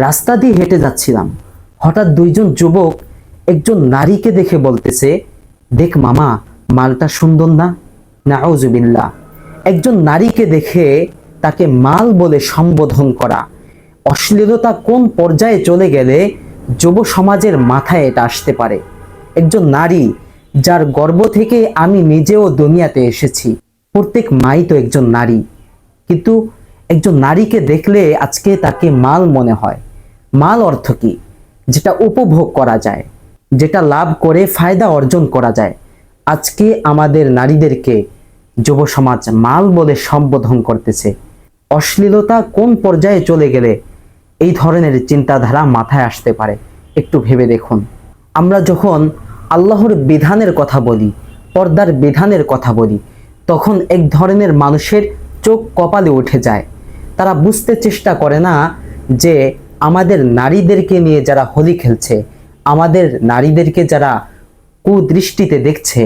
রাস্তা দিয়ে হেঁটে যাচ্ছিলাম, হঠাৎ দুইজন যুবক একজন নারীকে দেখে বলতেছে, দেখ মামা, মালটা সুন্দর না? নাউজুবিল্লাহ। একজন নারীকে দেখে তাকে মাল বলে সম্বোধন করা, অশ্লীলতা কোন পর্যায়ে চলে গেলে যুব সমাজের মাথায় এটা আসতে পারে? একজন নারী যার গর্ভ থেকে আমি নিজেও দুনিয়াতে এসেছি, প্রত্যেক মাই তো একজন নারী, কিন্তু একজন নারীকে দেখলে আজকে তাকে মাল মনে হয়। মাল অর্থ কি? যেটা উপভোগ করা যায়, যেটা লাভ করে ফায়দা অর্জন করা যায়। আজকে আমাদের নারীদেরকে যুব সমাজ মাল বলে সম্বোধন করতেছে। অশ্লীলতা কোন পর্যায়ে চলে গেলে এই ধরনের চিন্তাধারা মাথায় আসতে পারে একটু ভেবে দেখুন। আমরা যখন আল্লাহর বিধানের কথা বলি, পর্দার বিধানের কথা বলি, তখন এক ধরনের মানুষের চোখ কপালে উঠে যায়। তারা বুঝতে চেষ্টা করে না যে আমাদের নারীদেরকে নিয়ে যারা হোলি খেলছে, আমাদের নারীদেরকে যারা কুদৃষ্টিতে দেখছে,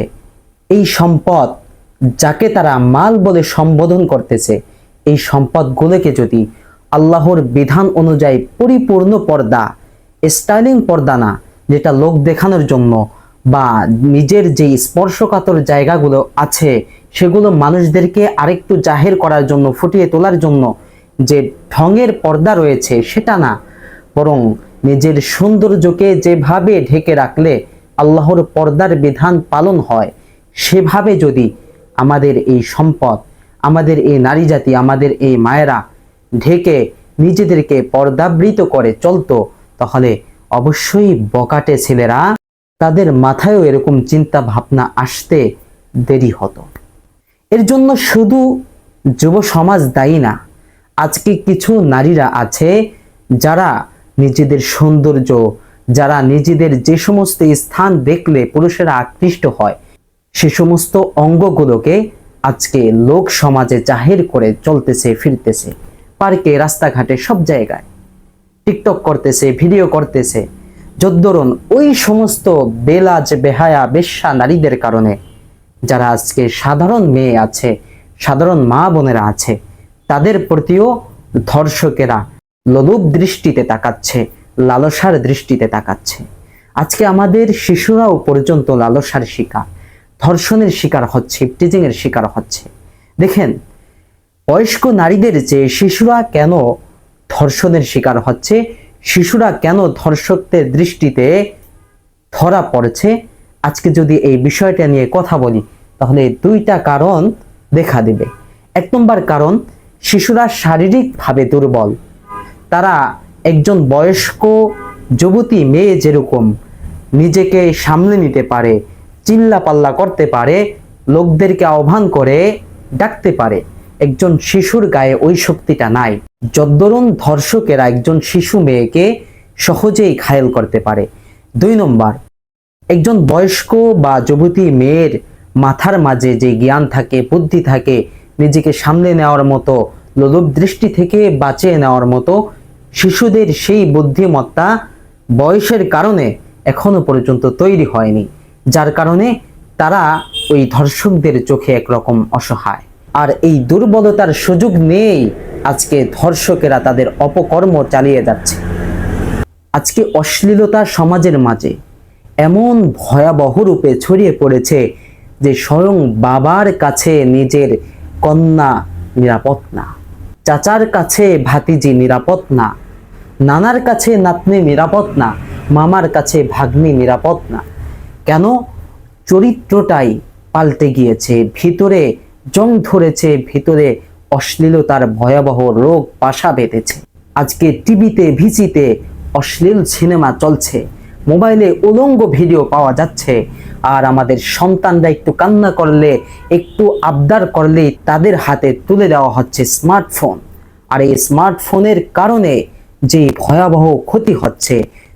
এই সম্পদ যাকে তারা মাল বলে সম্বোধন করতেছে, এই সম্পদগুলোকে যদি আল্লাহর বিধান অনুযায়ী পরিপূর্ণ পর্দা, স্টাইলিং পর্দা না, যেটা লোক দেখানোর জন্য বা নিজের যে স্পর্শকাতর জায়গাগুলো আছে সেগুলো মানুষদেরকে আরেকটু জাহের করার জন্য, ফুটিয়ে তোলার জন্য যে ঢঙের পর্দা রয়েছে সেটা না, বরং নিজের সৌন্দর্যকে যেভাবে ঢেকে রাখলে আল্লাহর পর্দার বিধান পালন হয়, সেভাবে যদি আমাদের এই সম্পদ, আমাদের এই নারী জাতি, আমাদের এই মায়েরা ঢেকে নিজেদেরকে পর্দাবৃত করে চলতো, তাহলে অবশ্যই বকাটে ছেলেরা, তাদের মাথায়ও এরকম চিন্তা ভাবনা আসতে দেরি হতো। এর জন্য শুধু যুব সমাজ দায়ী না। আজকে কিছু নারীরা আছে যারা নিজেদের সৌন্দর্য, যারা নিজেদের যে সমস্ত স্থান দেখলে পুরুষেরা আকৃষ্ট হয়, সে সমস্ত অঙ্গগুলোকে আজকে লোক সমাজে জাহির করে চলতেছে, ফিরতেছে, পার্কে, রাস্তাঘাটে, সব জায়গায় টিকটক করতেছে, ভিডিও করতেছে। যদ্দরুন ওই সমস্ত বেলাজ, বেহায়া, বেশ্যা নারীদের কারণে যারা আজকে সাধারণ মেয়ে আছে, সাধারণ মা বোনেরা আছে, তাদের প্রতিও ধর্ষকেরা লোলুপ দৃষ্টিতে তাকাচ্ছে, লালসার দৃষ্টিতে তাকাচ্ছে। আজকে আমাদের শিশুরাও পর্যন্ত লালসার শিকার, ধর্ষণের শিকার হচ্ছে, টিজিং এর শিকার হচ্ছে। দেখেন, বয়স্ক নারীদের যে শিশুরা কেন ধর্ষণের শিকার হচ্ছে, শিশুরা কেন ধর্ষকদের দৃষ্টিতে ধরা পড়ছে, আজকে যদি এই বিষয়টা নিয়ে কথা বলি তাহলে দুইটা কারণ দেখা দিবে। এক নম্বর কারণ, শিশুরা শারীরিকভাবে দুর্বল। তারা একজন বয়স্ক যুবতী মেয়ে যেরকম নিজেকে সামলে নিতে পারে, চিল্লা পাল্লা করতে পারে, লোকদেরকে আহ্বান করে ডাকতে পারে, একজন শিশুর গায়ে ওই শক্তিটা নাই। যদ্দরুন ধর্ষকেরা একজন শিশু মেয়েকে সহজেই ঘায়েল করতে পারে। দুই নম্বর, একজন বয়স্ক বা যুবতী মেয়ের মাথার মাঝে যে জ্ঞান থাকে, বুদ্ধি থাকে, নিজেকে সামলে নেওয়ার মতো, লোলুপ দৃষ্টি থেকে বাঁচিয়ে নেওয়ার মতো, শিশুদের সেই বুদ্ধিমত্তা বয়সের কারণে এখনো পর্যন্ত তৈরি হয়নি, যার কারণে তারা ওই ধর্ষকদের চোখে একরকম অসহায়। আর এই দুর্বলতার সুযোগ নেই আজকে ধর্ষকেরা তাদের অপকর্ম চালিয়ে যাচ্ছে। আজকে অশ্লীলতা সমাজের মাঝে এমন ভয়াবহ রূপে ছড়িয়ে পড়েছে যে স্বয়ং বাবার কাছে নিজের কন্যা নিরাপদ না, চাচার কাছে ভাতিজি নিরাপদ না, নানার কাছে নাতনি নিরাপদ না, মামার কাছে ভাগ্নি নিরাপদ না। কেন? চরিত্রটাই পাল্টে গিয়েছে, ভিতরে জং ধরেছে, ভিতরে অশ্লীলতার ভয়াবহ রোগ বাসা বেঁধেছে। আজকে টিভিতে, ভিসিতে অশ্লীল সিনেমা চলছে, মোবাইলে উলঙ্গ ভিডিও পাওয়া যাচ্ছে, আর আমাদের সন্তানরা একটু কান্না করলে, একটু আবদার করলেই তাদের হাতে তুলে দেওয়া হচ্ছে স্মার্টফোন। আর এই স্মার্টফোনের কারণে যে ভয়াবহ ক্ষতি হচ্ছে,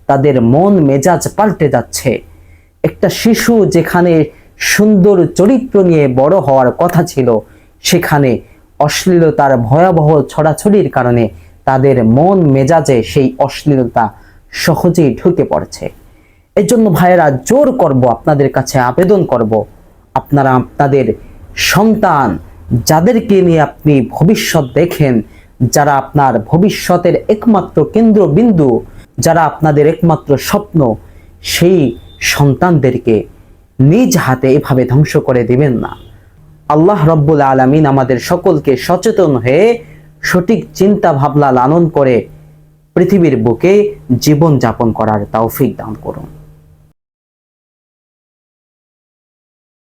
তাদের মন মেজাজ পাল্টে যাচ্ছে। একটা শিশু যেখানে সুন্দর চরিত্র নিয়ে বড় হওয়ার কথা ছিল, সেখানে অশ্লীলতার ভয়াবহ ছড়াছড়ির কারণে তাদের মন মেজাজে সেই অশ্লীলতা সহজেই ঢুকে পড়ছে। এর জন্য ভাইয়েরা, জোর করব, আপনাদের কাছে আবেদন করব, আপনারা আপনাদের সন্তান যাদেরকে নিয়ে আপনি ভবিষ্যৎ দেখেন, যারা আপনার ভবিষ্যতের একমাত্র কেন্দ্রবিন্দু, যারা আপনাদের একমাত্র স্বপ্ন, সেই সন্তানদেরকে নিজ হাতে এভাবে ধ্বংস করে দিবেন না। আল্লাহ রব্বুল আলামিন আমাদের সকলকে সচেতন হয়ে সঠিক চিন্তা ভাবনা লালন করে পৃথিবীর বুকে জীবন যাপন করার তৌফিক দান করুন।